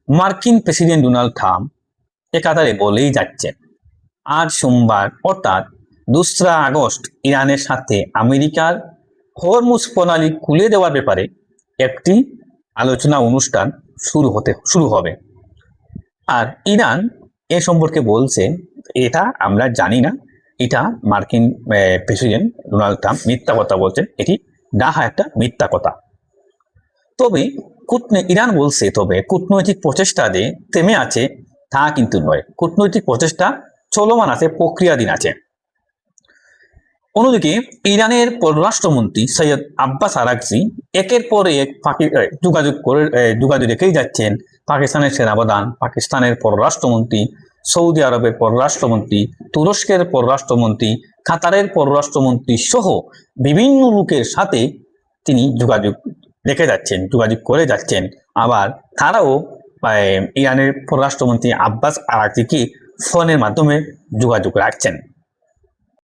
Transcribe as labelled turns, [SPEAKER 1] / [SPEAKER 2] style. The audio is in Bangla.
[SPEAKER 1] মার্কিন প্রেসিডেন্ট ডোনাল্ড ট্রাম্প একাধারে বলেই যাচ্ছেন আজ সোমবার অর্থাৎ 2রা আগস্ট ইরানের সাথে আমেরিকার হরমুজ প্রণালী খুলে দেওয়ার ব্যাপারে একটি আলোচনা অনুষ্ঠান শুরু হবে। আর ইরান এ সম্পর্কে বলছে এটা আমরা জানি না, এটা মার্কিন প্রেসিডেন্ট ডোনাল্ড ট্রাম্প মিথ্যা কথা বলছেন, এটি ডাহা একটা মিথ্যা কথা। তবে ইরান বলছে তবে কূটনৈতিক প্রচেষ্টা যে থেমে আছে তা কিন্তু নয়, কূটনৈতিক প্রচেষ্টা চলমান আছে, প্রক্রিয়াধীন আছে। অন্যদিকে ইরানের পররাষ্ট্রমন্ত্রী সৈয়দ আব্বাস আরাগচি একের পর এক যোগাযোগ রেখেই যাচ্ছেন পাকিস্তানের সেনাপ্রধান, পাকিস্তানের পররাষ্ট্রমন্ত্রী, সৌদি আরবের পররাষ্ট্রমন্ত্রী, তুরস্কের পররাষ্ট্রমন্ত্রী, কাতারের পররাষ্ট্রমন্ত্রী সহ বিভিন্ন লোকের সাথে তিনি যোগাযোগ করে যাচ্ছেন। আবার তারাও ইরানের পররাষ্ট্রমন্ত্রী আব্বাস আরাগচিকে ফোনের মাধ্যমে যোগাযোগ রাখছেন।